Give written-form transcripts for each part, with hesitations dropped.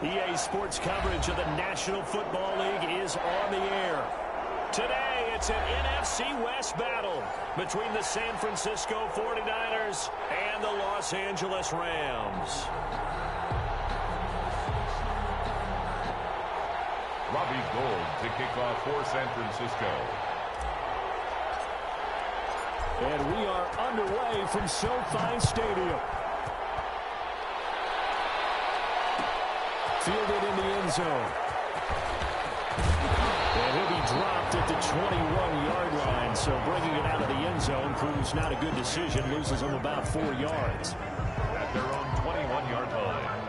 EA Sports coverage of the National Football League is on the air. Today, it's an NFC West battle between the San Francisco 49ers and the Los Angeles Rams. Robbie Gould to kick off for San Francisco. And we are underway from SoFi Stadium. Fielded in the end zone. And he'll be dropped at the 21-yard line, so bringing it out of the end zone proves not a good decision. Loses him about 4 yards. At their own 21-yard line.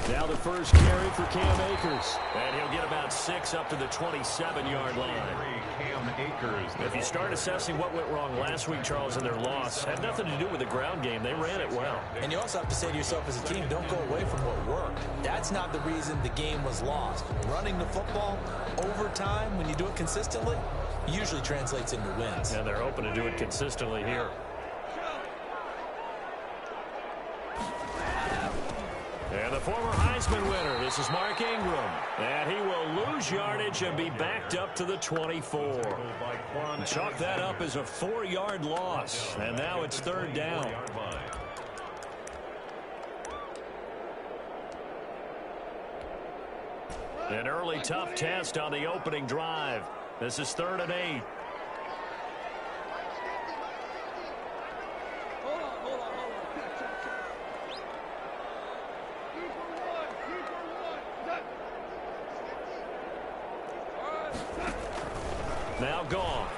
Now the first carry for Cam Akers. And he'll get about 6 up to the 27-yard line. Cam Akers. If you start assessing what went wrong last week, Charles, in their loss, had nothing to do with the ground game. They ran it well. And you also have to say to yourself as a team, don't go away from what worked. That's not the reason the game was lost. Running the football over time, when you do it consistently, usually translates into wins. And they're hoping to do it consistently here. And the former Heisman winner, this is Mark Ingram. And he will lose yardage and be backed up to the 24. Chalk that up as a 4-yard loss. And now it's third down. An early tough test on the opening drive. This is 3rd and 8. Now gone.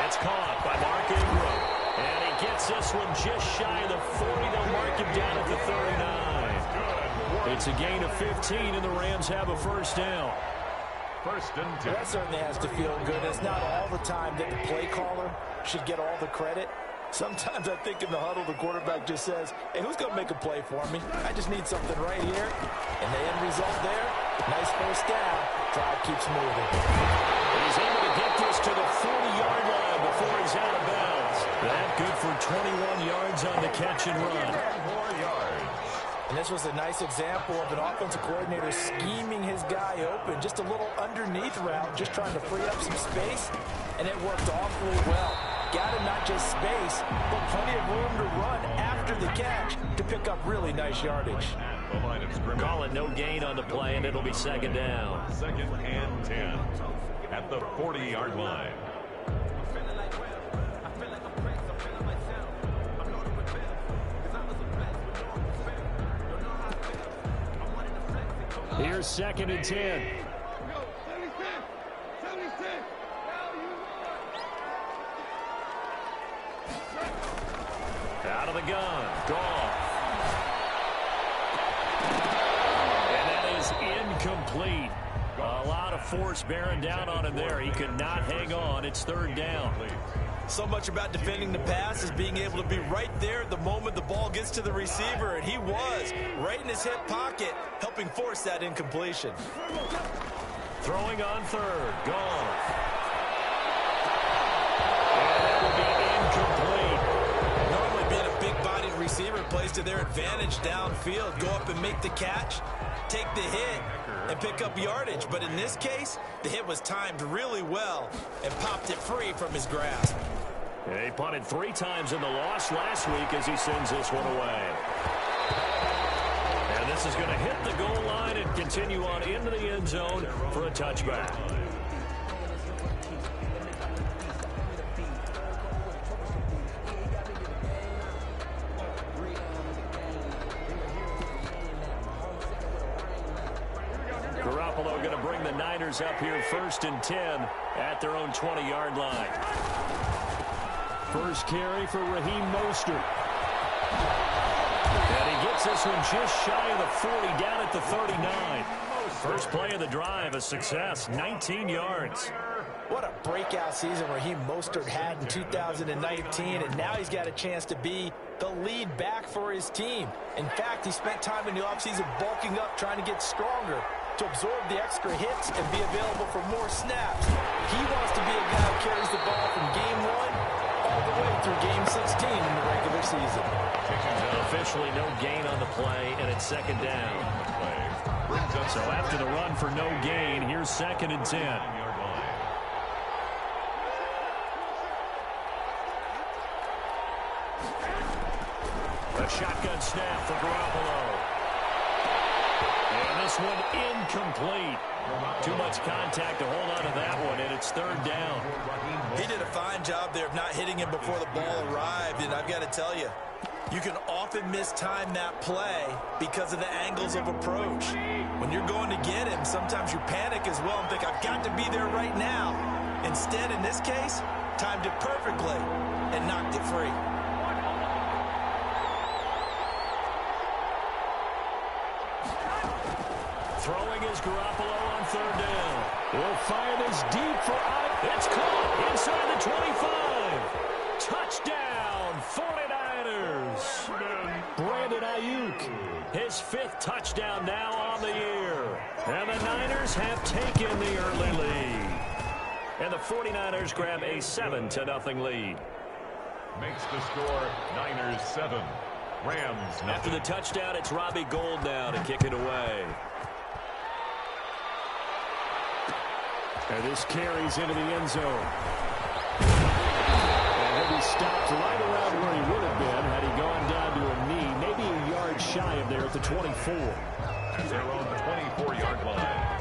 It's caught by Mark Ingram. And he gets this one just shy of the 40. They'll mark him down at the 39. It's a gain of 15, and the Rams have a first down. First and 10. That certainly has to feel good. It's not all the time that the play caller should get all the credit. Sometimes I think in the huddle, the quarterback just says, hey, who's going to make a play for me? I just need something right here. And the end result there, nice first down. Drive keeps moving. He's able to get this to the 40-yard line before he's out of bounds. That good for 21 yards on the catch and run. 4 yards. And this was a nice example of an offensive coordinator scheming his guy open. Just a little underneath route, just trying to free up some space. And it worked awfully well. Got him not just space, but plenty of room to run after the catch to pick up really nice yardage. Call it no gain on the play, and it'll be second down. 2nd and 10 at the 40-yard line. Here's 2nd and 10. Out of the gun. Goff. And that is incomplete. A lot of force bearing down on him there. He could not hang on. It's 3rd down. So much about defending the pass is being able to be right there at the moment the ball gets to the receiver, and he was right in his hip pocket, helping force that incompletion. Throwing on 3rd. Goff. And that will be incomplete. Normally being a big-bodied receiver plays to their advantage downfield. Go up and make the catch, take the hit, and pick up yardage. But in this case, the hit was timed really well and popped it free from his grasp. He punted 3 times in the loss last week as he sends this one away. And this is going to hit the goal line and continue on into the end zone for a touchback. Garoppolo going to bring the Niners up here 1st and 10 at their own 20-yard line. First carry for Raheem Mostert. And he gets this one just shy of the 40, down at the 39. First play of the drive, a success, 19 yards. What a breakout season Raheem Mostert had in 2019, and now he's got a chance to be the lead back for his team. In fact, he spent time in the offseason bulking up, trying to get stronger, to absorb the extra hits and be available for more snaps. He wants to be a guy who carries the ball from game 1 all the way through game 16 in the regular season. Officially no gain on the play, and it's second down. So after the run for no gain, here's 2nd and 10. A shotgun snap for Garoppolo. And this one incomplete. Too much contact to hold on to that one, and it's 3rd down. He did a fine job there of not hitting him before the ball arrived, and I've got to tell you, you can often mistime that play because of the angles of approach. When you're going to get him, sometimes you panic as well and think, I've got to be there right now. Instead, in this case, timed it perfectly and knocked it free. Throwing is Garoppolo on 3rd down. He'll fire this deep for Ayuk. It's caught inside the 25. Touchdown, 49ers. Brandon Ayuk, his 5th touchdown now on the year. And the Niners have taken the early lead. And the 49ers grab a 7-0 lead. Makes the score Niners 7, Rams 0. After the touchdown, it's Robbie Gould now to kick it away. And this carries into the end zone. And he'll be stopped right around where he would have been had he gone down to a knee, maybe a yard shy of there at the 24. At their own 24-yard line.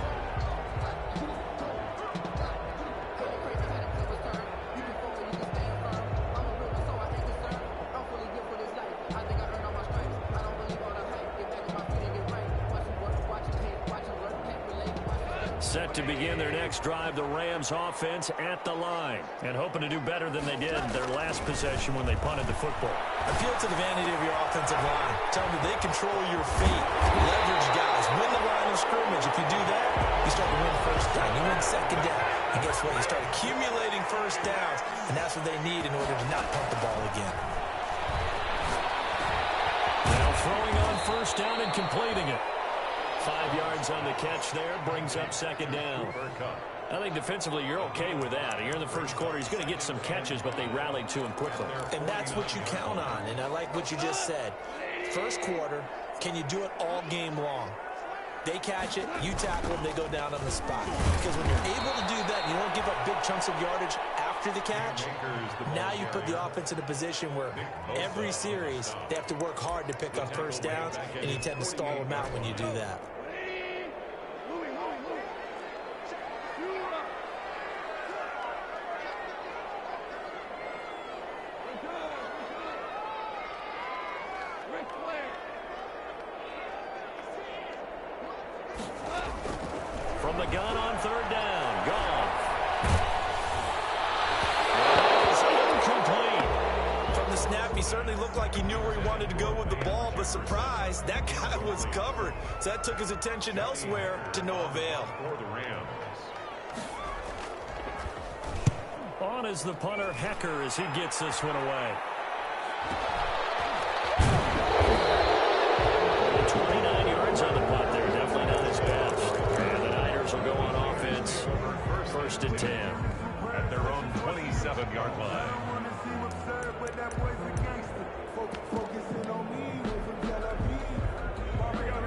Set to begin their next drive, the Rams offense at the line. And hoping to do better than they did their last possession when they punted the football. Appeal to the vanity of your offensive line. Tell them that they control your fate. Leverage guys. Win the line of scrimmage. If you do that, you start to win 1st down. You win 2nd down. And guess what? You start accumulating 1st downs. And that's what they need in order to not punt the ball again. Now throwing on 1st down and completing it. 5 yards on the catch there, brings up 2nd down. I think defensively you're okay with that. Here in the 1st quarter, he's going to get some catches, but they rallied to him quickly. And that's what you count on, and I like what you just said. 1st quarter, can you do it all game long? They catch it, you tackle them, they go down on the spot. Because when you're able to do that, you don't give up big chunks of yardage after the catch. Now you put the offense in a position where every series they have to work hard to pick up 1st downs, and you tend to stall them out when you do that. From the gun on 3rd down, Goff. Incomplete. From the snap, he certainly looked like he knew where he wanted to go with the ball, but surprise, that guy was covered. So that took his attention elsewhere to no avail. For the Rams. On is the punter, Hecker, as he gets this one away. 29 yards on the punt there. Definitely not his best. And the Niners will go on offense. 1st and 10. At their own 27-yard line.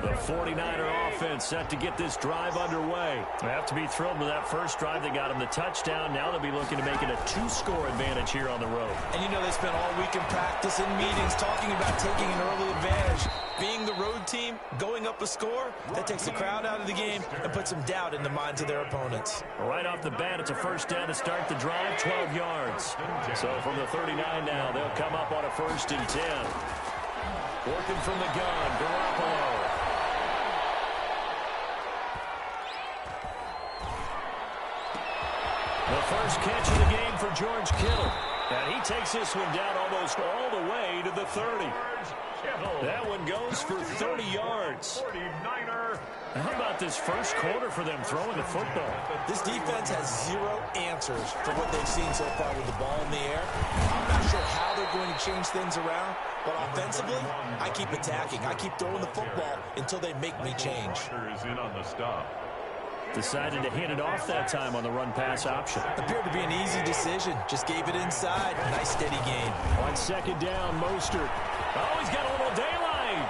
The 49er offense set to get this drive underway. They have to be thrilled with that 1st drive. They got them the touchdown. Now they'll be looking to make it a 2-score advantage here on the road. And you know they spent all week in practice, in meetings, talking about taking an early advantage. Being the road team, going up a score, that takes the crowd out of the game and puts some doubt in the minds of their opponents. Right off the bat, it's a 1st down to start the drive, 12 yards. So from the 39 now, they'll come up on a 1st and 10. Working from the gun, Garoppolo. The first catch of the game for George Kittle. And he takes this one down almost all the way to the 30. That one goes for 30 yards. 49er. How about this first quarter for them throwing the football? This defense has zero answers for what they've seen so far with the ball in the air. I'm not sure how they're going to change things around, but offensively, I keep attacking. I keep throwing the football until they make me change. Is in on the stop. Decided to hand it off that time on the run-pass option. Appeared to be an easy decision. Just gave it inside. Nice steady gain. On second down, Mostert. Oh, he's got a little daylight.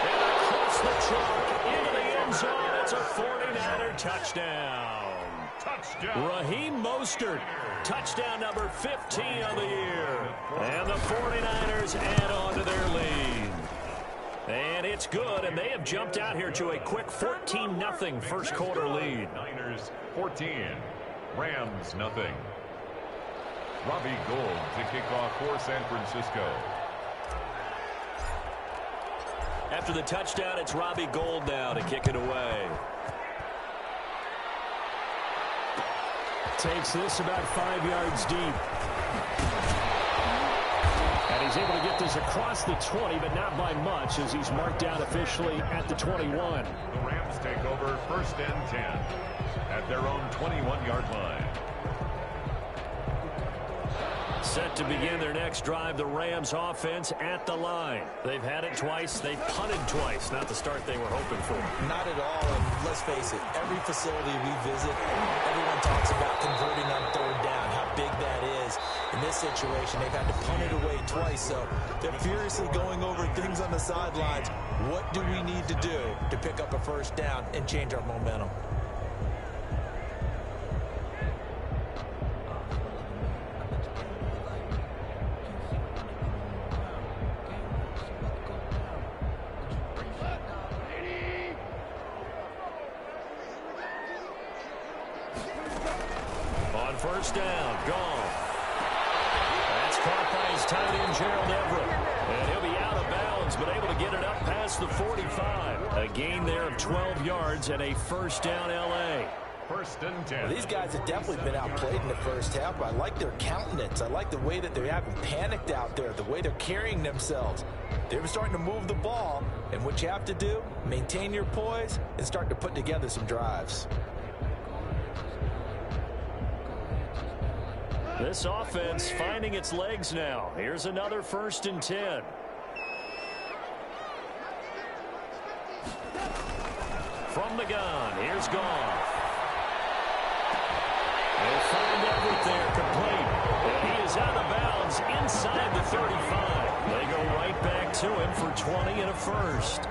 And across the chalk into the end zone. It's a 49er touchdown. Raheem Mostert, touchdown number 15 of the year. And the 49ers add on to their lead. And it's good, and they have jumped out here to a quick 14-0 first quarter lead. Niners 14, Rams nothing. Robbie Gould to kick off for San Francisco. After the touchdown, it's Robbie Gould now to kick it away. Takes this about 5 yards deep. And he's able to get this across the 20, but not by much, as he's marked down officially at the 21. The Rams take over first and 10 at their own 21-yard line. Set to begin their next drive, the Rams offense at the line. They've had it twice. They've punted twice. Not the start they were hoping for. Not at all, and let's face it, every facility we visit, everyone talks about converting on third down, how big that is. In this situation, they've had to punt it away twice, so they're furiously going over things on the sidelines. What do we need to do to pick up a first down and change our momentum? First down, gone. That's caught by his tight end, Gerald Everett. And he'll be out of bounds, but able to get it up past the 45. A gain there of 12 yards and a first down, L.A. First and 10. Well, these guys have definitely been outplayed in the first half, but I like their countenance. I like the way that they haven't panicked out there, the way they're carrying themselves. They're starting to move the ball, and what you have to do, maintain your poise and start to put together some drives. This offense finding its legs now. Here's another first and 10. From the gun, here's Goff. They'll find Everett there, complete. And he is out of bounds inside the 35. They go right back to him for 20 and a first.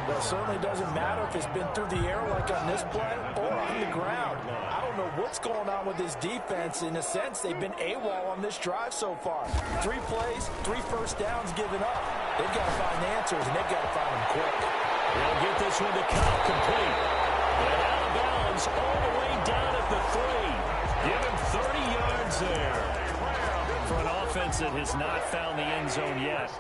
Well, it certainly doesn't matter if it's been through the air like on this play or on the ground. I don't know what's going on with this defense. In a sense, they've been AWOL on this drive so far. 3 plays, 3 first downs given up. They've got to find answers, and they've got to find them quick. They'll get this one to Cobb, complete. And out of bounds all the way down at the 3. Give him 30 yards there. For an offense that has not found the end zone yet,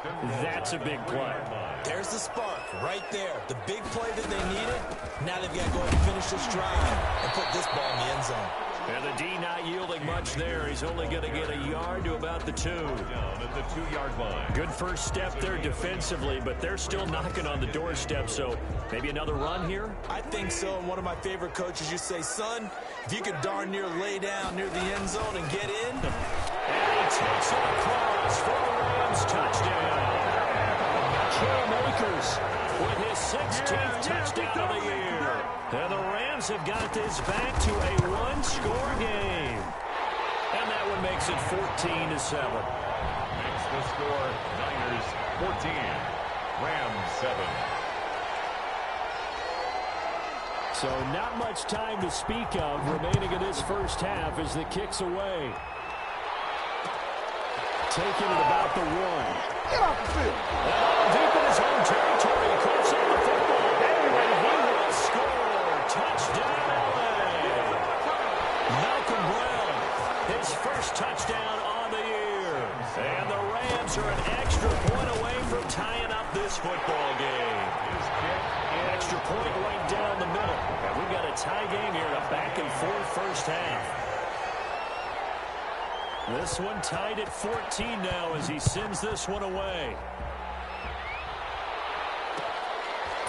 that's a big play. There's the spark right there. The big play that they needed. Now they've got to go ahead and finish this drive and put this ball in the end zone. And the D not yielding much there. He's only going to get a yard to about the 2. Down at the 2-yard line. Good first step there defensively, but they're still knocking on the doorstep, so maybe another run here? I think so. And one of my favorite coaches, you say, son, if you could darn near lay down near the end zone and get in. And he takes it across for the Rams touchdown. Cam Akers with his 16th touchdown of the year. And the Rams have got this back to a 1-score game. And that one makes it 14-7. Makes the score Niners 14, Rams 7. So not much time to speak of remaining in this first half as the kick's away. Taking it about the 1. Get off the field. Deep in his own territory, he cuts on the football. And he will score. Touchdown, LA. Malcolm Brown, his first touchdown on the year. And the Rams are an extra point away from tying up this football game. Extra point right down the middle. And we've got a tie game here in a back-and-forth first half. This one tied at 14 now as he sends this one away.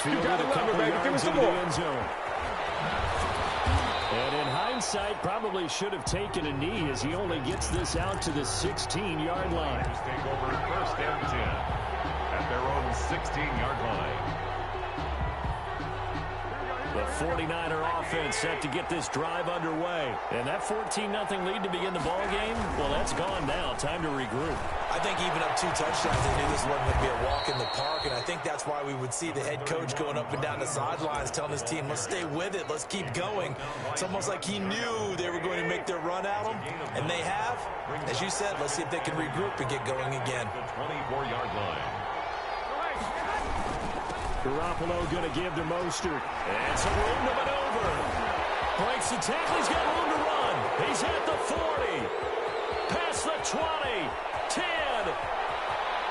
Fielded a couple yards into the end zone. And in hindsight, probably should have taken a knee as he only gets this out to the 16-yard line. Just take over first and 10 at their own 16-yard line. The 49er offense set to get this drive underway. And that 14-0 lead to begin the ball game, well, that's gone now. Time to regroup. I think even up 2 touchdowns, they knew this wasn't going to be a walk in the park, and I think that's why we would see the head coach going up and down the sidelines telling his team, let's stay with it, let's keep going. It's almost like he knew they were going to make their run at him, and they have. As you said, let's see if they can regroup and get going again. The 24-yard line. Garoppolo going to give to Mostert. And some room to maneuver. Breaks the tackle. He's got room to run. He's at the 40. Past the 20. 10.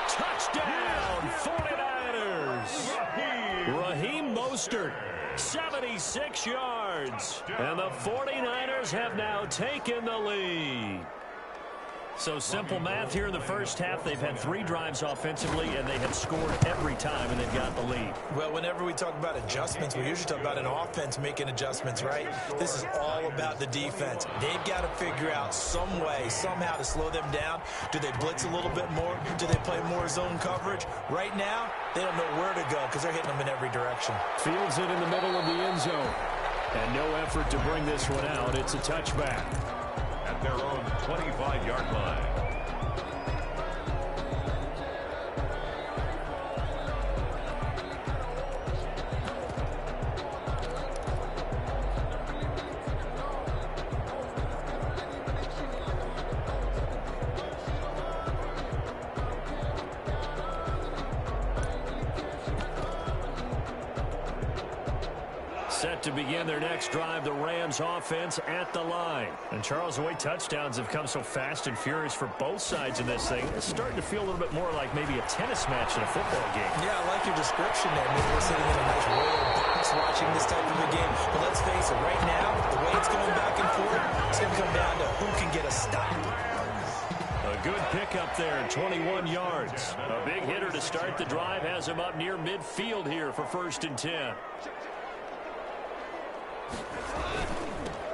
Touchdown, 49ers. Raheem Mostert, 76 yards. And the 49ers have now taken the lead. So simple math here in the first half. They've had 3 drives offensively, and they have scored every time, and they've got the lead. Well, whenever we talk about adjustments, we usually talk about an offense making adjustments, right? This is all about the defense. They've got to figure out some way, somehow to slow them down. Do they blitz a little bit more? Do they play more zone coverage? Right now, they don't know where to go because they're hitting them in every direction. Fields it in the middle of the end zone. And no effort to bring this one out. It's a touchback. At their own 25-yard line. Set to begin their next drive, the Rams offense at the line. And Charles, the way touchdowns have come so fast and furious for both sides of this thing, it's starting to feel a little bit more like maybe a tennis match in a football game. Yeah, I like your description there. Maybe we're sitting in a nice royal box watching this type of a game. But let's face it, right now, the way it's going back and forth, it's going to come down to who can get a stop. A good pickup there, 21 yards. A big hitter to start the drive has him up near midfield here for 1st and 10.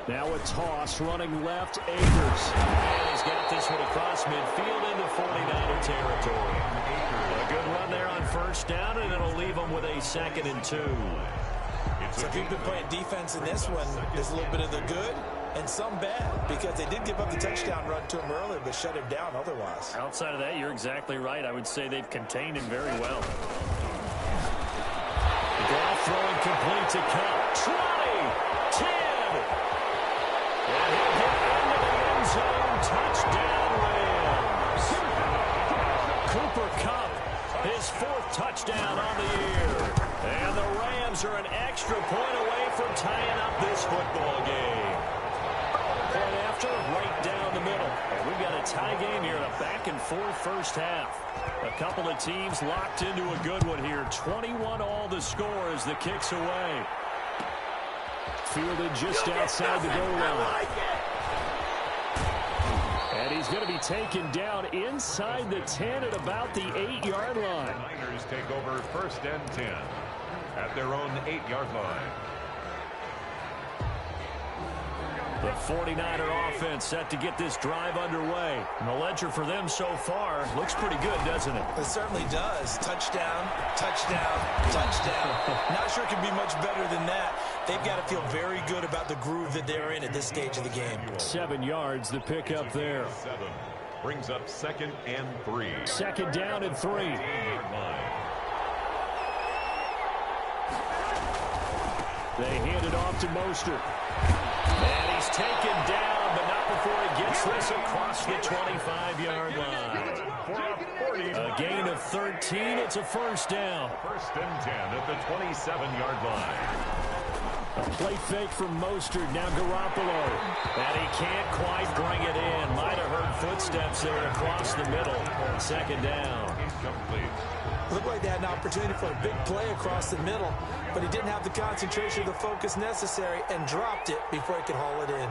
Now a toss, running left, Akers. And he's got this one across midfield into 49er territory. A good run there on 1st down, and it'll leave them with a 2nd and 2. So if you've been playing defense in this one, there's a little bit of the good and some bad, because they did give up the touchdown run to him earlier, but shut him down otherwise. Outside of that, you're exactly right. I would say they've contained him very well. Ball throwing complete to Cup. 20, 10. And he'll get into the end zone. Touchdown, Rams. Cooper Kupp, his 4th touchdown on the year. And the Rams are an extra point away from tying up this football game. Point after, right down the middle. And we've got a tie game here in a back-and-forth first half. A couple of teams locked into a good one here. 21 all the score as the kick's away. Fielded just outside the goal line. And he's going to be taken down inside the 10 at about the 8-yard line. Niners take over 1st and 10 at their own 8-yard line. The 49er offense set to get this drive underway. And the ledger for them so far looks pretty good, doesn't it? It certainly does. Touchdown, touchdown, touchdown. Not sure it can be much better than that. They've got to feel very good about the groove that they're in at this stage of the game. 7 yards, the pickup there. 7 brings up 2nd and 3. 2nd down and 3. They hand it off to Mostert. And he's taken down, but not before he gets this across the 25-yard line. A gain of 13. It's a 1st down. 1st and 10 at the 27-yard line. A play fake from Mostert. Now Garoppolo. And he can't quite bring it in. Might have heard footsteps there across the middle. 2nd down. Incomplete. Looked like they had an opportunity for a big play across the middle, but he didn't have the concentration or the focus necessary and dropped it before he could haul it in.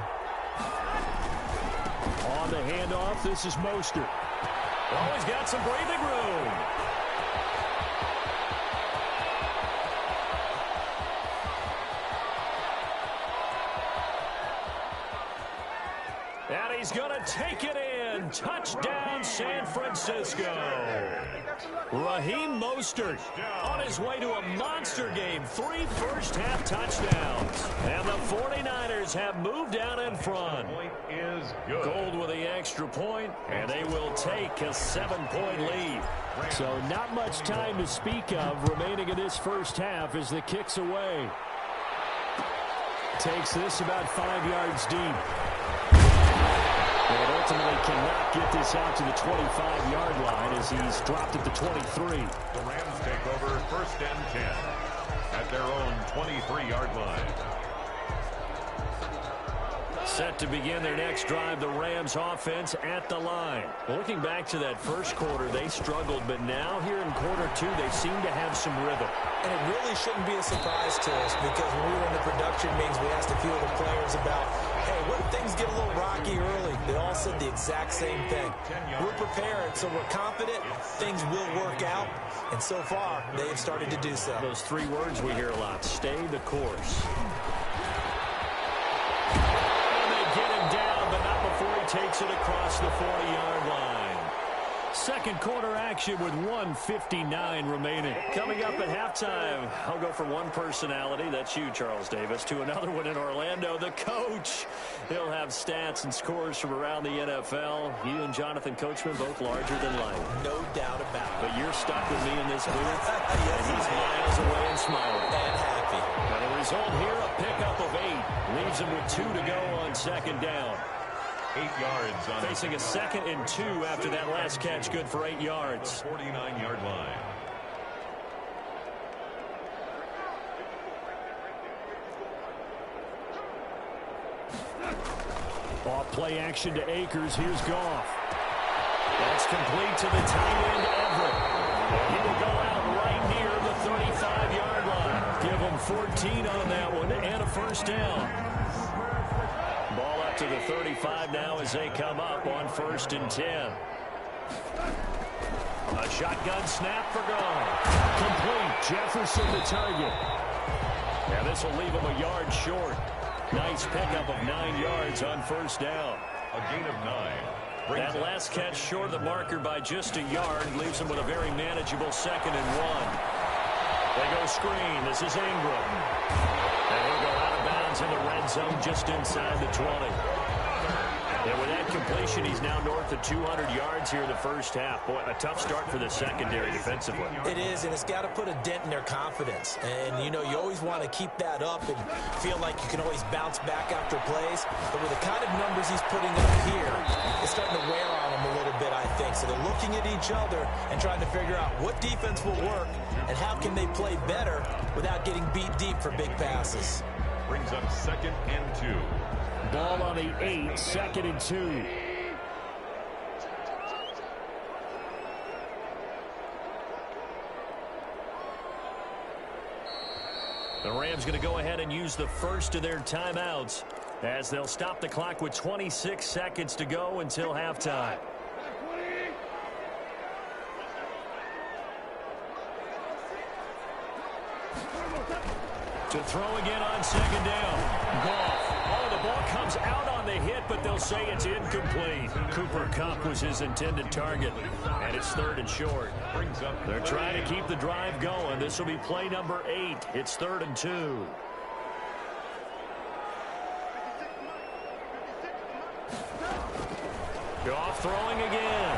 On the handoff, this is Mostert. Oh, he's got some breathing room. he's going to take it in. Touchdown, San Francisco. Raheem Mostert on his way to a monster game. 3 first-half touchdowns. And the 49ers have moved out in front. Point is good. Gold with the extra point, and they will take a 7-point lead. So not much time to speak of remaining in this first half as the kick's away. Takes this about 5 yards deep. And ultimately cannot get this out to the 25-yard line as he's dropped at the 23. The Rams take over 1st and 10 at their own 23-yard line. Set to begin their next drive, the Rams offense at the line. Looking back to that first quarter, they struggled, but now here in quarter 2, they seem to have some rhythm. And it really shouldn't be a surprise to us because when we were in the production meetings, we asked a few of the players about, hey, what if things get a little rocky early? They all said the exact same thing. We're prepared, so we're confident things will work out. And so far, they have started to do so. Those 3 words we hear a lot, stay the course. Takes it across the 40-yard line. Second quarter action with 1:59 remaining. Coming up at halftime, I'll go from one personality, that's you, Charles Davis, to another one in Orlando, the coach. He'll have stats and scores from around the NFL. You and Jonathan Coachman both larger than life. No doubt about it. But you're stuck with me in this booth, and he's miles away and smiling. And happy. Now the result here, a pickup of 8. Leaves him with 2 to go on second down. 8 yards on facing a 2nd and 2 after that last catch, good for 8 yards. 49-yard line. Off play action to Akers. Here's Goff. That's complete to the tight end, Everett. He will go out right near the 35-yard line. Give him 14 on that one and a first down. Ball up to the 35 now as they come up on 1st and 10. A shotgun snap for Goff. Complete. Jefferson the target. And this will leave him a yard short. Nice pickup of 9 yards on 1st down. A gain of 9. That last catch short of the marker by just a yard leaves him with a very manageable 2nd and 1. They go screen. This is Ingram. And he'll go out of bounds in the red zone just inside the 20. And with that completion, he's now north of 200 yards here in the first half. Boy, a tough start for the secondary defensively. It is, and it's got to put a dent in their confidence. And, you know, you always want to keep that up and feel like you can always bounce back after plays. But with the kind of numbers he's putting up here, it's starting to wear on them a little bit, I think. So they're looking at each other and trying to figure out what defense will work and how can they play better without getting beat deep for big passes. Brings up 2nd and 2. Ball on the 8, 2nd and 2. The Rams going to go ahead and use the first of their timeouts as they'll stop the clock with 26 seconds to go until halftime. To throw again on 2nd down. Goff. Oh, the ball comes out on the hit, but they'll say it's incomplete. Cooper Kupp was his intended target, and it's 3rd and short. They're trying to keep the drive going. This will be play number 8. It's 3rd and 2. Goff throwing again.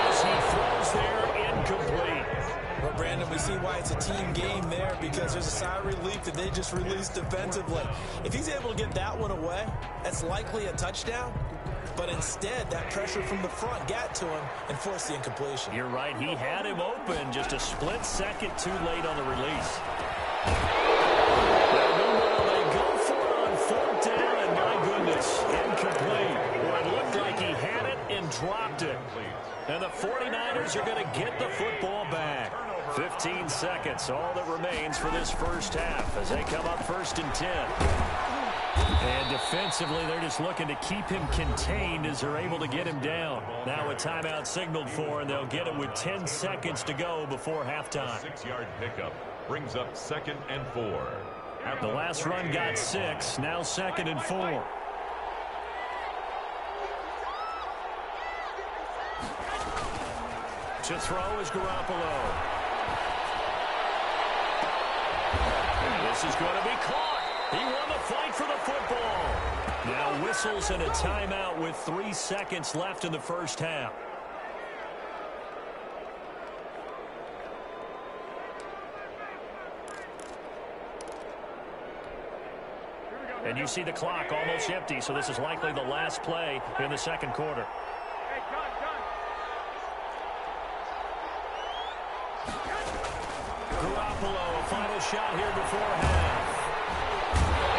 As he throws there, incomplete. Well, Brandon, we see why it's a team game there because there's a sigh of relief that they just released defensively. If he's able to get that one away, that's likely a touchdown. But instead, that pressure from the front got to him and forced the incompletion. You're right. He had him open just a split second too late on the release. Meanwhile, they go for it on 4th down, and my goodness, incomplete. Well, it looked like he had it and dropped it. And the 49ers are going to get the football back. 15 seconds, all that remains for this first half as they come up 1st and 10. And defensively, they're just looking to keep him contained as they're able to get him down. Now a timeout signaled for, and they'll get it with 10 seconds to go before halftime. 6-yard pickup brings up 2nd and 4. The last run got 6, now 2nd and 4. To throw is Garoppolo. This is going to be caught. He won the fight for the football. Now whistles and a timeout with 3 seconds left in the first half. And you see the clock almost empty, so this is likely the last play in the second quarter. Garoppolo, a final shot here before half.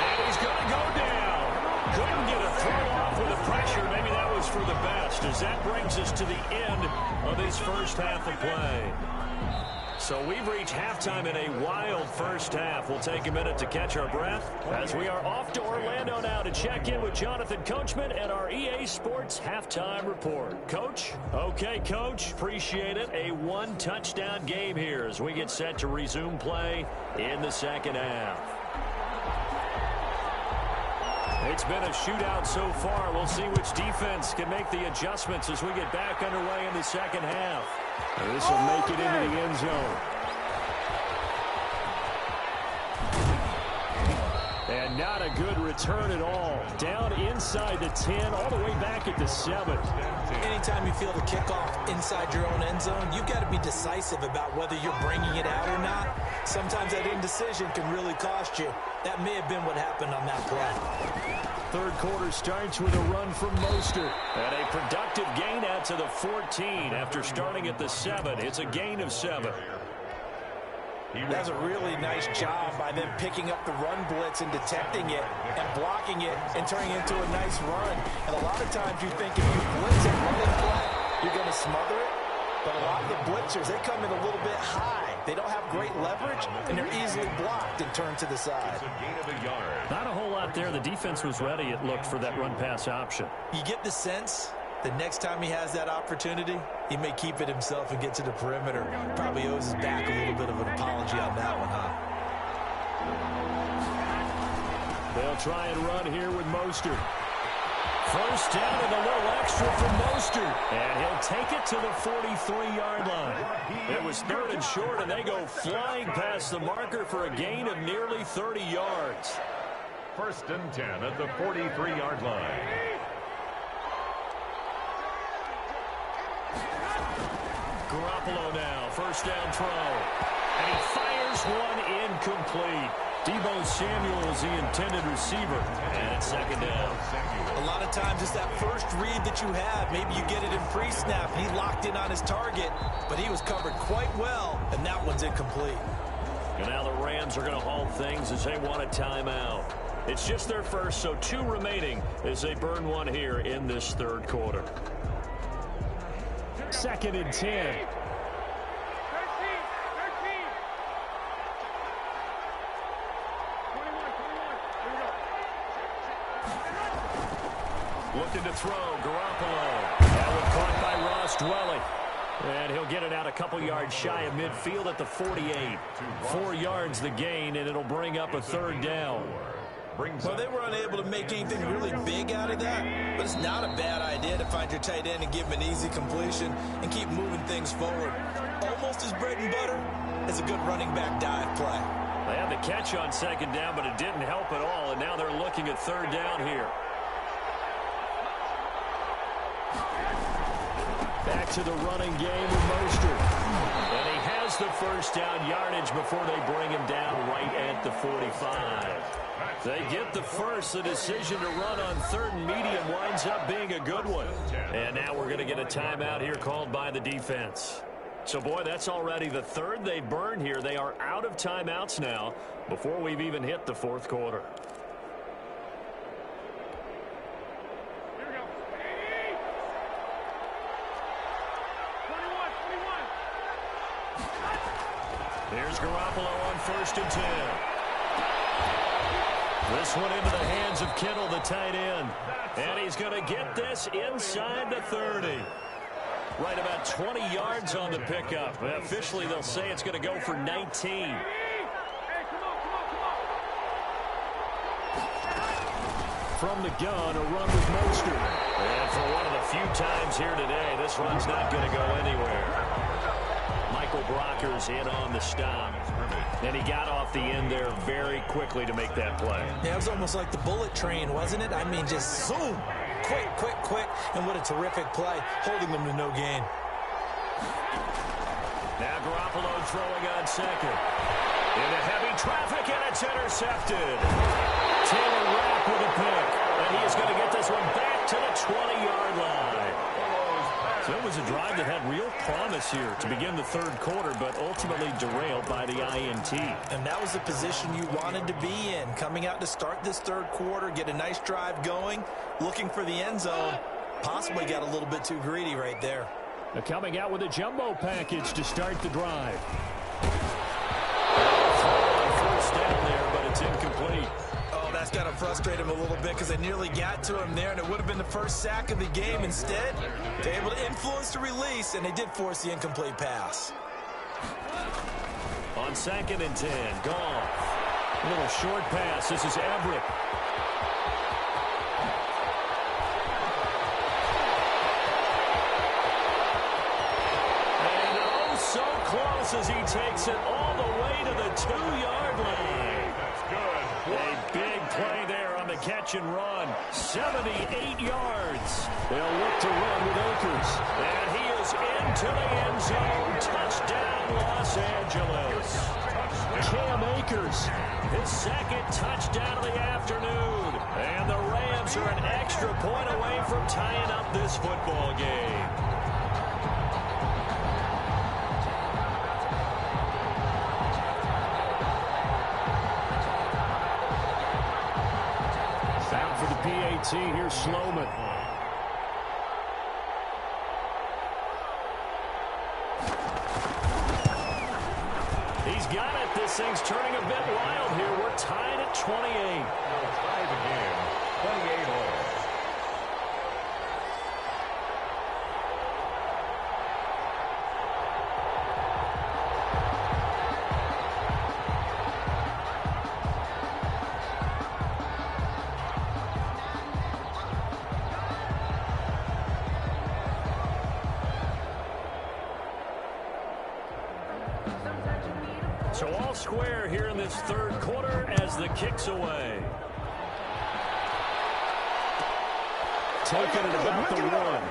And he's going to go down. Couldn't get a throw off with the pressure. Maybe that was for the best, as that brings us to the end of this first half of play. So we've reached halftime in a wild first half. We'll take a minute to catch our breath as we are off to Orlando now to check in with Jonathan Coachman and our EA Sports Halftime Report. Coach? Okay, Coach. Appreciate it. A one-touchdown game here as we get set to resume play in the second half. It's been a shootout so far. We'll see which defense can make the adjustments as we get back underway in the second half. This will make it into the end zone. And not a good return at all. Down inside the 10, all the way back at the 7. Anytime you feel the kickoff inside your own end zone, you've got to be decisive about whether you're bringing it out or not. Sometimes that indecision can really cost you. That may have been what happened on that play. Third quarter starts with a run from Mostert. And a productive gain out to the 14 after starting at the 7. It's a gain of 7. That's a really nice job by them picking up the run blitz and detecting it and blocking it and turning it into a nice run. And a lot of times you think if you blitz a running play, you're going to smother it. But a lot of the blitzers, they come in a little bit high. They don't have great leverage, and they're easily blocked and turned to the side. Not a whole lot there. The defense was ready, it looked, for that run-pass option. You get the sense the next time he has that opportunity, he may keep it himself and get to the perimeter. Probably owes his back a little bit of an apology on that one, huh? They'll try and run here with Mostert. First down and a little extra from Mostert. And he'll take it to the 43-yard line. It was third and short, and they go flying past the marker for a gain of nearly 30 yards. First and 10 at the 43-yard line. Garoppolo now, first down throw. And he fires one incomplete. Deebo Samuel is the intended receiver. And it's second down. A lot of times it's that first read that you have. Maybe you get it in pre-snap. He locked in on his target, but he was covered quite well, and that one's incomplete. And now the Rams are going to halt things as they want a timeout. It's just their first, so 2 remaining as they burn one here in this third quarter. Second and 10. Looking to throw, Garoppolo. That one caught by Ross Dwelly. And he'll get it out a couple yards shy of midfield at the 48. 4 yards the gain, and it'll bring up a third down. Well, they were unable to make anything really big out of that, but it's not a bad idea to find your tight end and give him an easy completion and keep moving things forward. Almost as bread and butter as a good running back dive play. They had the catch on second down, but it didn't help at all, and now they're looking at third down here. Back to the running game with Mostert. And he has the first down yardage before they bring him down right at the 45. They get the first. The decision to run on third and medium winds up being a good one. And now we're going to get a timeout here called by the defense. So, boy, that's already the third they burn here. They are out of timeouts now before we've even hit the fourth quarter. Here's Garoppolo on first and 10. This one into the hands of Kittle, the tight end. And he's going to get this inside the 30. Right about 20 yards on the pickup. Officially, they'll say it's going to go for 19. From the gun, a run with Mostert. And for one of the few times here today, this run's not going to go anywhere. blockers in on the stop. And he got off the end there very quickly to make that play. Yeah, it was almost like the bullet train, wasn't it? I mean, just zoom. Quick, quick, quick. And what a terrific play, holding them to no gain. Now Garoppolo throwing on second. Into heavy traffic, and it's intercepted. Taylor Rapp with a pick. And he is going to get this one back to the 20-yard line. So it was a drive that had real promise here to begin the third quarter, but ultimately derailed by the INT. And that was the position you wanted to be in. Coming out to start this third quarter, get a nice drive going, looking for the end zone. Possibly got a little bit too greedy right there. They're coming out with a jumbo package to start the drive. First down there, but it's incomplete. Oh, that's got to frustrate him a little bit because they nearly got to him there, and it would have been the first sack of the game. Instead, they're able to influence the release, and they did force the incomplete pass. On 2nd and 10, Goff. A little short pass. This is Everett. And oh, so close as he takes it all the way to the 2-yard line. That's good. A big play there on the catch and run. 78 yards. They'll look to run with Akers. And he is into the end zone. Touchdown, Los Angeles. Cam Akers, his second touchdown of the afternoon. And the Rams are an extra point away from tying up this football game. For the PAT, here's Sloman. He's got it. This thing's turning a bit wild here. We're tied at 28. Tie the game. 28 all. So all square here in this third quarter as the kick's away. Taking it about the one.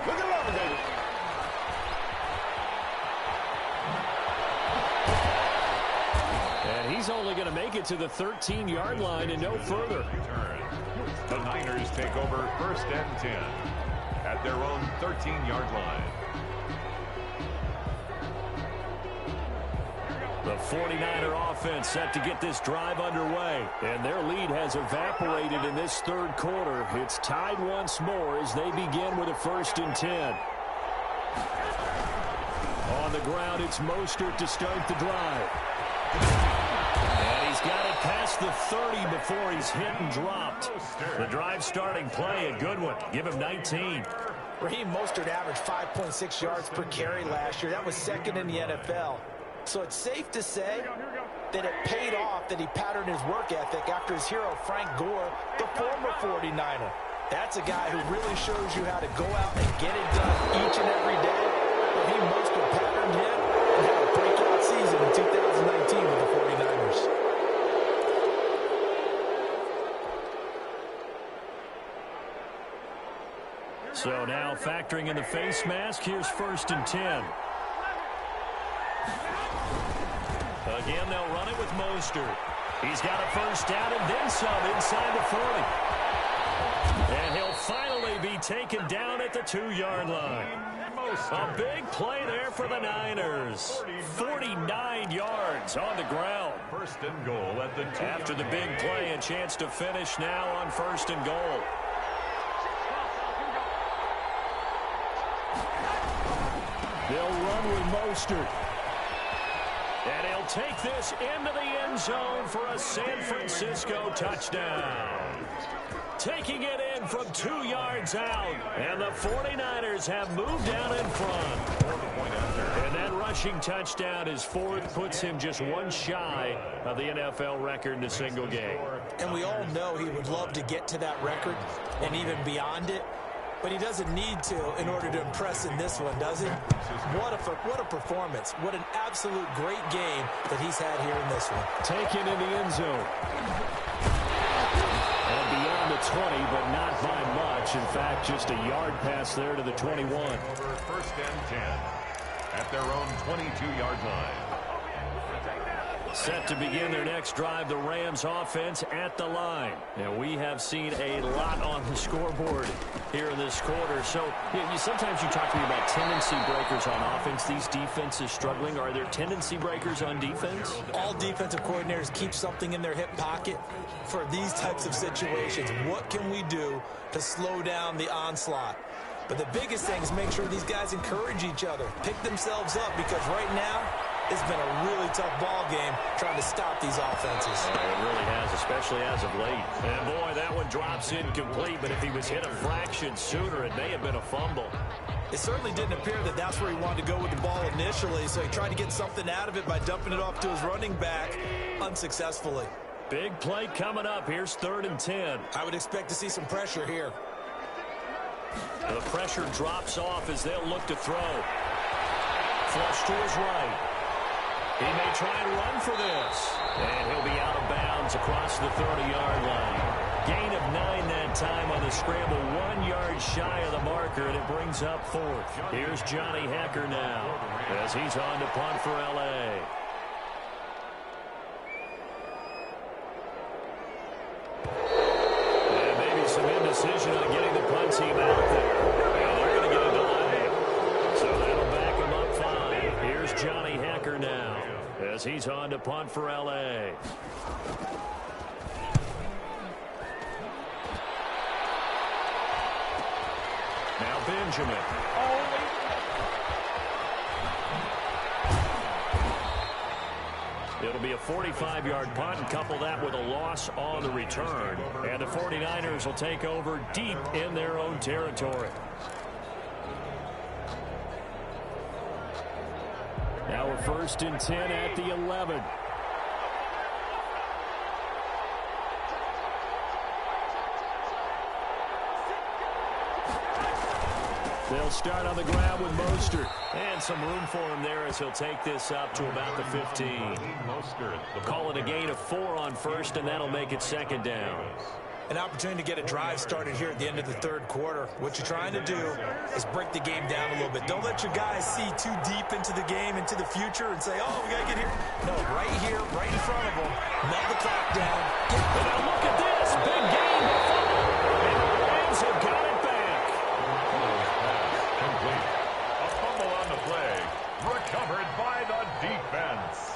And he's only going to make it to the 13-yard line and no further. The Niners take over 1st and 10 at their own 13-yard line. The 49er offense set to get this drive underway. And their lead has evaporated in this third quarter. It's tied once more as they begin with a 1st and 10. On the ground, it's Mostert to start the drive. And he's got it past the 30 before he's hit and dropped. The drive starting play, a good one. Give him 19. Raheem Mostert averaged 5.6 yards per carry last year. That was 2nd in the NFL. So it's safe to say that it paid off that he patterned his work ethic after his hero, Frank Gore, the former 49er. That's a guy who really shows you how to go out and get it done each and every day. Raheem Mostert patterned him and had a breakout season in 2019 with the 49ers. So now factoring in the face mask, here's 1st and 10. Again, they'll run it with Mostert. He's got a 1st down and then some inside the 40. And he'll finally be taken down at the 2-yard line. A big play there for the Niners. 49 yards on the ground. 1st and goal at the 2. After the big play, a chance to finish now on 1st and goal. They'll run with Mostert. And he'll take this into the end zone for a San Francisco touchdown. Taking it in from 2 yards out. And the 49ers have moved down in front. And that rushing touchdown, his 4th, puts him just one shy of the NFL record in a single game. And we all know he would love to get to that record and even beyond it. But he doesn't need to in order to impress in this one, does he? What a performance. What an absolute great game that he's had here in this one. Taken in the end zone. And beyond the 20, but not by much. In fact, just a yard pass there to the 21. Over first and 10 at their own 22-yard line. Set to begin their next drive, the Rams offense at the line. And we have seen a lot on the scoreboard here in this quarter. So sometimes you talk to me about tendency breakers on offense. These defenses struggling. Are there tendency breakers on defense? All defensive coordinators keep something in their hip pocket for these types of situations. What can we do to slow down the onslaught? But the biggest thing is make sure these guys encourage each other, pick themselves up, because right now it's been a really tough ball game trying to stop these offenses. It really has, especially as of late. And boy, that one drops incomplete, but if he was hit a fraction sooner, it may have been a fumble. It certainly didn't appear that that's where he wanted to go with the ball initially, so he tried to get something out of it by dumping it off to his running back unsuccessfully. Big play coming up. Here's 3rd and 10. I would expect to see some pressure here. The pressure drops off as they'll look to throw. Flush to his right. He may try and run for this. And he'll be out of bounds across the 30-yard line. Gain of 9 that time on the scramble. 1 yard shy of the marker, and it brings up 4th. Here's Johnny Hecker now as he's on to punt for L.A. And maybe some indecision on getting the punt team out there. Well, they're going to get a delay. So that'll back him up 5. Here's Johnny Hecker now as he's on to punt for L.A. Now Benjamin. It'll be a 45-yard punt, and couple that with a loss on the return. And the 49ers will take over deep in their own territory. Now we're 1st and 10 at the 11. They'll start on the ground with Mostert. And some room for him there as he'll take this up to about the 15. Call it a gain of 4 on 1st, and that'll make it 2nd down. An opportunity to get a drive started here at the end of the 3rd quarter. What you're trying to do is break the game down a little bit. Don't let your guys see too deep into the game, into the future, and say, oh, we got to get here. No, right here, right in front of them. Melt the clock down. Now look at this. Big game. And the Rams have got it back. Complete. A fumble on the play. Recovered by the defense.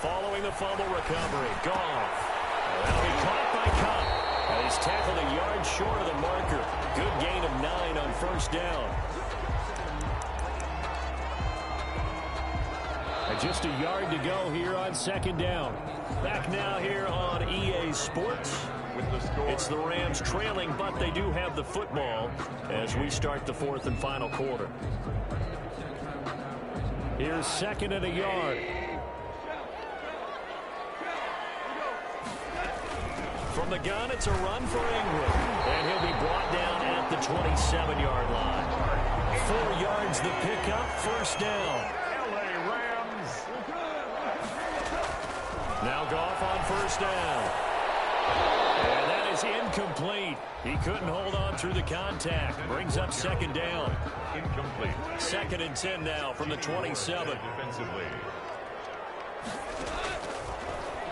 Following the fumble recovery, Goff. That'll be caught by Cup. And he's tackled a yard short of the marker. Good gain of 9 on 1st down. And just a yard to go here on 2nd down. Back now here on EA Sports. With the score. It's the Rams trailing, but they do have the football as we start the 4th and final quarter. Here's 2nd and a yard. From the gun, it's a run for Ingram. And he'll be brought down at the 27-yard line. 4 yards the pickup, 1st down. LA Rams. Now Goff on 1st down. And that is incomplete. He couldn't hold on through the contact. Brings up 2nd down. Incomplete. 2nd and 10 now from the 27. Defensively.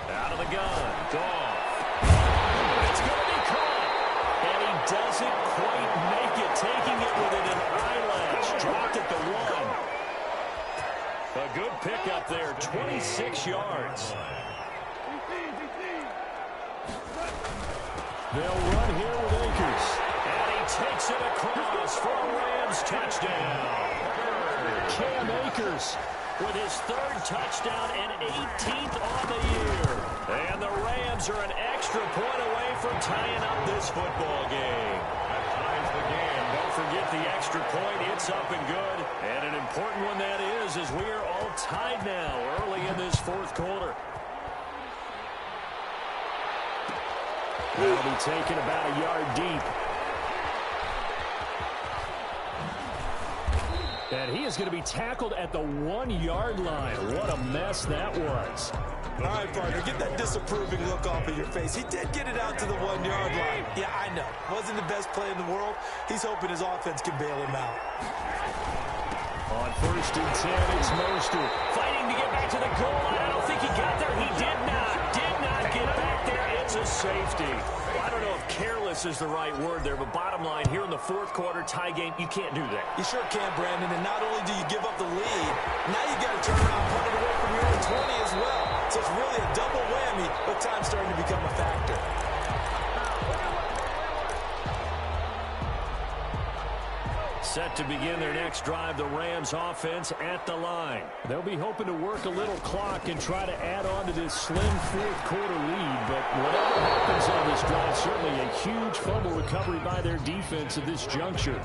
Out of the gun. Goff. It's going to be caught. And he doesn't quite make it. Taking it within an eyelash. Dropped at the 1. A good pickup there. 26 yards. They'll run here with Akers. And he takes it across for a Rams touchdown. Cam Akers with his 3rd touchdown and 18th on the year. And the Rams are an extra point away from tying up this football game. That ties the And don't forget the extra point. It's up and good. And an important one that is, as we are all tied now early in this fourth quarter. They'll be taken about a yard deep. And he is going to be tackled at the 1-yard line. What a mess that was. All right, partner, get that disapproving look off of your face. He did get it out to the 1-yard line. Yeah, I know. Wasn't the best play in the world. He's hoping his offense can bail him out. On 1st and 10, it's Mostert. Fighting to get back to the goal line. I don't think he got there. He did not get back there. It's a safety. Well, I don't know if careless is the right word there, but bottom line, here in the fourth quarter, tie game, you can't do that. You sure can, Brandon, and not only do you give up the lead, now you got to turn around and punt it away from your own 20 as well. So it's really a double whammy, but time's starting to become a factor. Set to begin their next drive, the Rams offense at the line. They'll be hoping to work a little clock and try to add on to this slim fourth quarter lead. But whatever happens on this drive, certainly a huge fumble recovery by their defense at this juncture.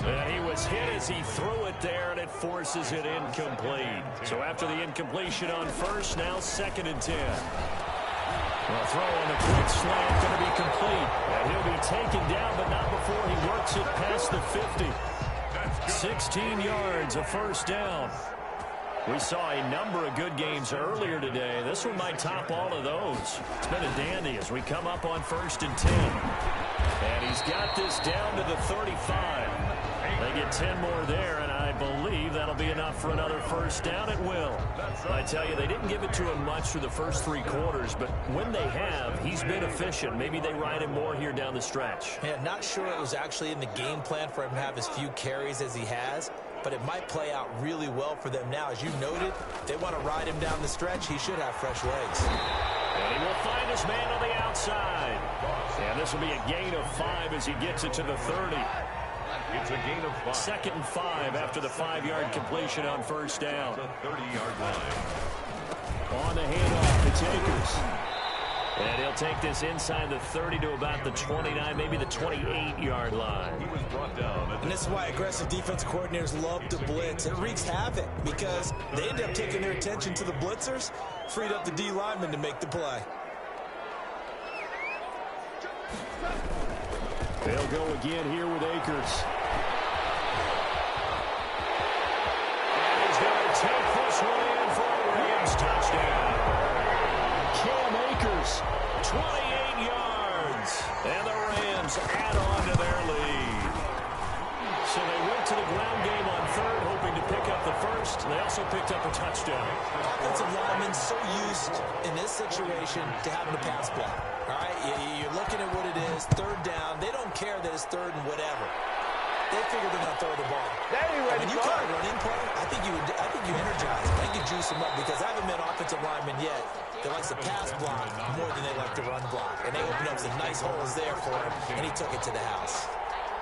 And he was hit as he threw it there, and it forces it incomplete. So after the incompletion on first, now 2nd and 10. Well, throw on the quick slant going to be complete. And he'll be taken down, but not before he works it past the 50. 16 yards, a first down. We saw a number of good games earlier today. This one might top all of those. It's been a dandy as we come up on 1st and 10. And he's got this down to the 35. They get 10 more there, and I believe that'll be enough for another first down. It will. I tell you, they didn't give it to him much through the first 3 quarters, but when they have, he's been efficient. Maybe they ride him more here down the stretch. Yeah, not sure it was actually in the game plan for him to have as few carries as he has, but it might play out really well for them now. As you noted, they want to ride him down the stretch. He should have fresh legs. And he will find his man on the outside. And this will be a gain of 5 as he gets it to the 30. It's a gain of 5. 2nd and 5 after the 5-yard completion on first down. The 30-yard line. On the handoff, it's Akers. And he'll take this inside the 30 to about the 29, maybe the 28-yard line. He was brought down. And this is why aggressive defense coordinators love to blitz. It wreaks havoc because they end up taking their attention to the blitzers, freed up the D lineman to make the play. They'll go again here with Akers. And he's going to take this one in for a Rams touchdown. Cam Akers, 28 yards. And the Rams add on to their lead. So they went to the ground game on 3rd, hoping to pick up the first. They also picked up a touchdown. Offensive linemen so used in this situation to having a pass block. All right, you're looking at what it is, 3rd down. They don't care that it's 3rd and whatever. They figure they're going to throw the ball. When you call a running play, I think you energize them. I think you juice them up because I haven't met offensive linemen yet that likes to pass block more than they like to run block. And they opened up some nice holes there for him, and he took it to the house.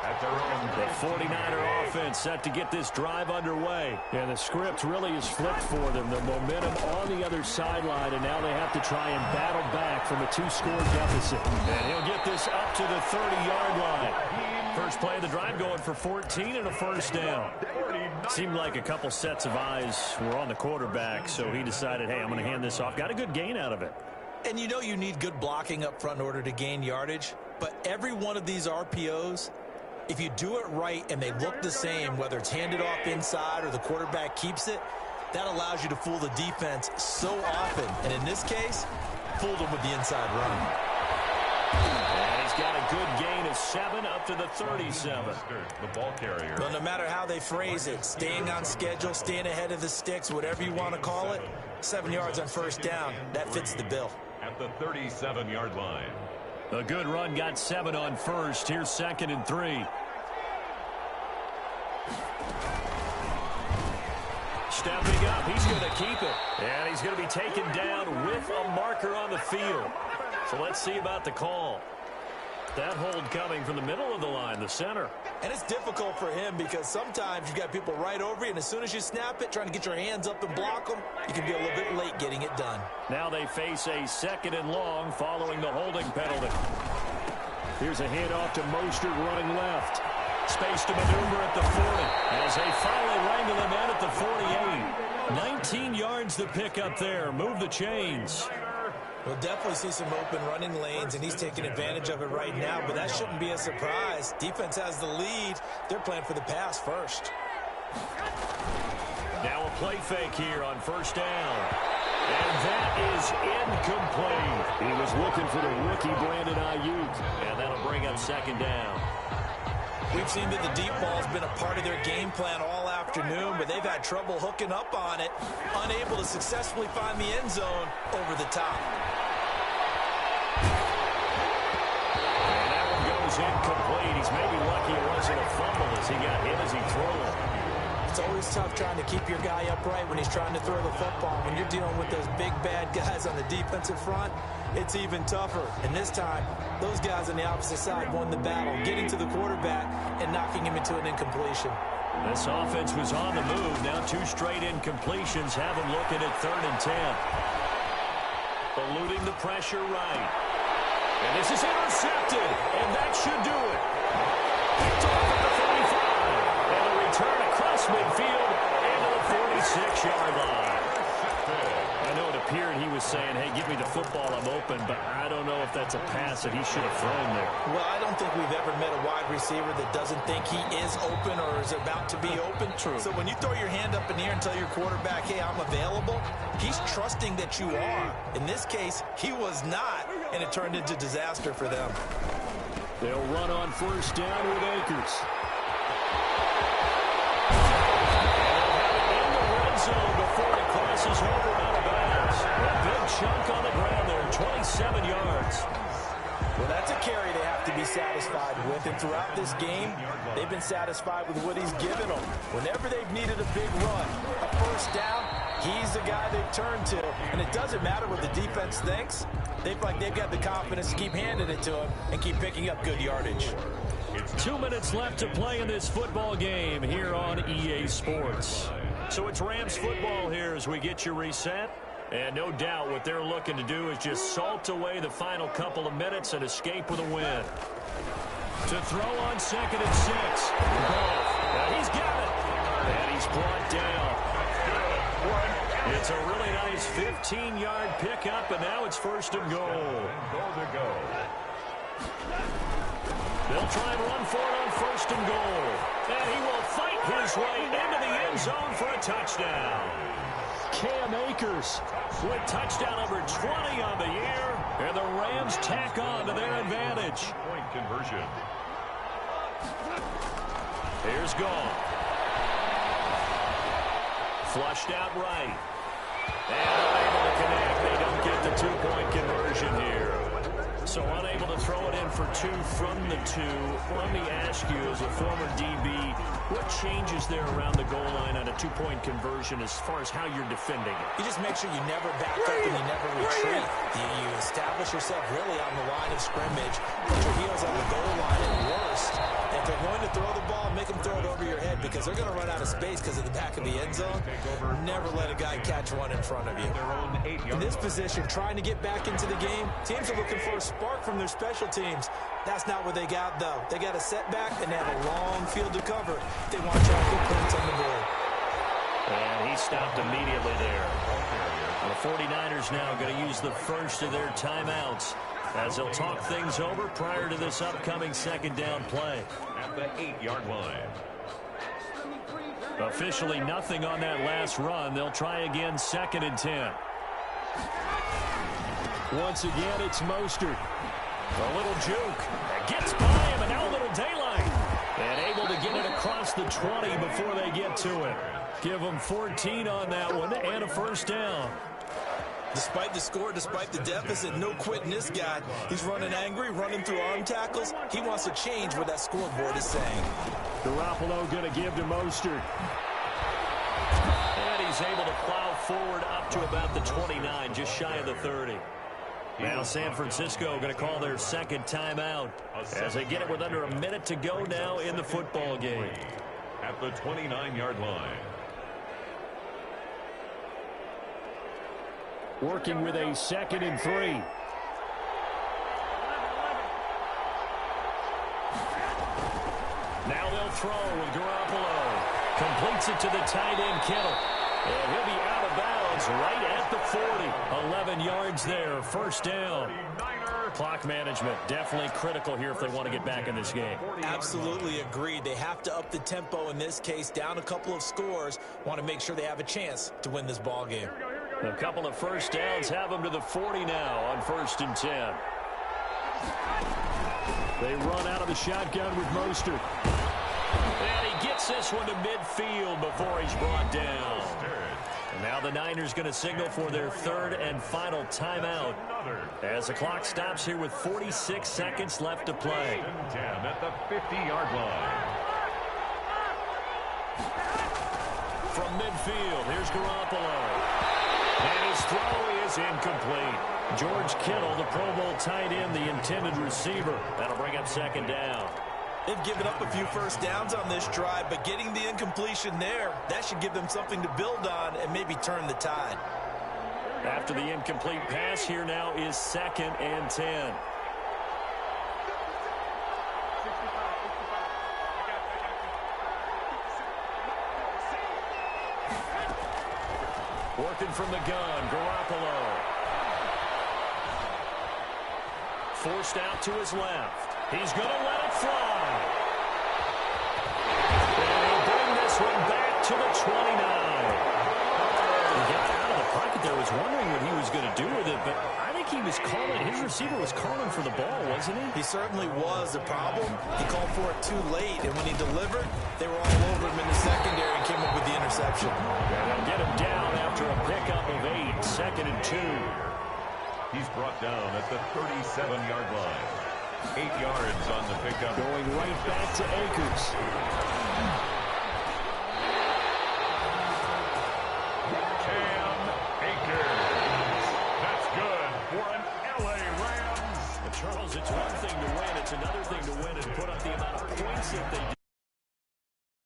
At their own. The 49er offense set to get this drive underway. And the script really is flipped for them. The momentum on the other sideline, and now they have to try and battle back from a 2-score deficit. And he'll get this up to the 30-yard line. First play of the drive going for 14 and a first down. Seemed like a couple sets of eyes were on the quarterback, so he decided, hey, I'm going to hand this off. Got a good gain out of it. And you know you need good blocking up front in order to gain yardage, but every one of these RPOs, if you do it right and they look the same, whether it's handed off inside or the quarterback keeps it, that allows you to fool the defense so often. And in this case, fooled them with the inside run. And he's got a good gain of 7 up to the 37. The ball carrier. Well, no matter how they phrase it, staying on schedule, staying ahead of the sticks, whatever you want to call it, 7 yards on first down, that fits the bill. At the 37-yard line. A good run, got 7 on first. Here's 2nd and 3. Stepping up, he's going to keep it. And he's going to be taken down with a marker on the field. So let's see about the call. That hold coming from the middle of the line, the center. And it's difficult for him because sometimes you've got people right over you, and as soon as you snap it, trying to get your hands up and block them, you can be a little bit late getting it done. Now they face a 2nd and long following the holding penalty. Here's a handoff to Mostert running left. Space to maneuver at the 40 as they finally wrangle him in at the 48. 19 yards to pick up there. Move the chains. We'll definitely see some open running lanes, and he's taking advantage of it right now, but that shouldn't be a surprise. Defense has the lead. They're playing for the pass first. Now a play fake here on first down. And that is incomplete. He was looking for the rookie Brandon Ayuk. And that'll bring up second down. We've seen that the deep ball has been a part of their game plan all afternoon, but they've had trouble hooking up on it, unable to successfully find the end zone over the top. And that one goes incomplete. He's maybe lucky it wasn't a fumble as he got hit as he threw it. It's always tough trying to keep your guy upright when he's trying to throw the football. When you're dealing with those big, bad guys on the defensive front, it's even tougher. And this time, those guys on the opposite side won the battle, getting to the quarterback and knocking him into an incompletion. This offense was on the move. Now 2 straight incompletions have him looking at 3rd and 10. Eluding the pressure right. And this is intercepted, and that should do it. Picked off at the 45. And a return across midfield into the 46-yard line. I know it appeared he was saying, hey, give me the football, I'm open, but I don't know if that's a pass that he should have thrown there. Well, I don't think we've ever met a wide receiver that doesn't think he is open or is about to be open. True. So when you throw your hand up in the air and tell your quarterback, hey, I'm available, he's trusting that you are. In this case, he was not, and it turned into disaster for them. They'll run on first down with Akers. In the red zone before it crosses over out of bounds. A big chunk on the ground there, 27 yards. Well, that's a carry they have to be satisfied with. And throughout this game, they've been satisfied with what he's given them. Whenever they've needed a big run, a first down, he's the guy they've turned to. And it doesn't matter what the defense thinks. They've got the confidence to keep handing it to him and keep picking up good yardage. 2 minutes left to play in this football game here on EA Sports. So it's Rams football here as we get you reset. And no doubt what they're looking to do is just salt away the final couple of minutes and escape with a win. To throw on 2nd and 6. He's got it. And he's brought down. It's a really nice 15-yard pickup, and now it's 1st and goal. They'll try and run for it on 1st and goal. And he will fight his way into the end zone for a touchdown. Cam Akers with touchdown number 20 on the year, and the Rams tack on to their advantage. Point conversion. Here's Gone. Flushed out right. And unable to connect. They don't get the 2-point conversion here. So unable to throw it in for 2 from the 2. Let me ask you, as a former DB, what changes there around the goal line on a 2-point conversion as far as how you're defending it? You just make sure you never back up and you never retreat. You establish yourself really on the line of scrimmage, put your heels on the goal line at worst. If they're going to throw the ball, make them throw it over your head because they're going to run out of space because of the back of the end zone. Never let a guy catch one in front of you. In this position, trying to get back into the game, teams are looking for a spark from their special teams. That's not what they got, though. They got a setback, and they have a long field to cover. They want to try to put points on the board. And he stopped immediately there. The 49ers now going to use the first of their timeouts as they'll talk things over prior to this upcoming 2nd down play. At the 8-yard line. Officially nothing on that last run. They'll try again 2nd and 10. Once again, it's Mostert. A little juke. Gets by him, and now a little daylight. And able to get it across the 20 before they get to it. Give them 14 on that one and a first down. Despite the score, despite the deficit, no quitting this guy. He's running angry, running through arm tackles. He wants to change what that scoreboard is saying. Garoppolo going to give to Mostert. And he's able to plow forward up to about the 29, just shy of the 30. Now San Francisco going to call their 2nd timeout as they get it with under a minute to go now in the football game. At the 29-yard line. Working with a 2nd and 3. Now they'll throw with Garoppolo. Completes it to the tight end, Kittle. And he'll be out of bounds right at the 40. 11 yards there, first down. Clock management, definitely critical here if they want to get back in this game. Absolutely agreed. They have to up the tempo in this case, down a couple of scores. Want to make sure they have a chance to win this ball game. A couple of first downs have them to the 40 now on 1st and 10. They run out of the shotgun with Mostert. And he gets this one to midfield before he's brought down. And now the Niners going to signal for their 3rd and final timeout as the clock stops here with 46 seconds left to play. 10 at the 50-yard line. From midfield, here's Garoppolo. And his throw is incomplete. George Kittle, the Pro Bowl tight end, the intended receiver. That'll bring up 2nd down. They've given up a few first downs on this drive, but getting the incompletion there, that should give them something to build on and maybe turn the tide. After the incomplete pass, here now is 2nd and 10. Working from the gun, Garoppolo. Forced out to his left. He's going to let it fly. And he'll bring this one back to the 29. He got out of the pocket there. Was wondering what he was going to do with it, but I think he was calling. His receiver was calling for the ball, wasn't he? He certainly was. The problem, he called for it too late, and when he delivered, they were all over him in the secondary and came up with the interception. And they'll get him down after a pickup of 8, 2nd and 2. He's brought down at the 37-yard line. 8 yards on the pickup. Going right back to Akers. Cam Akers. That's good for an L.A. Rams. But Charles, it's one thing to win. It's another thing to win and put up the amount of points that they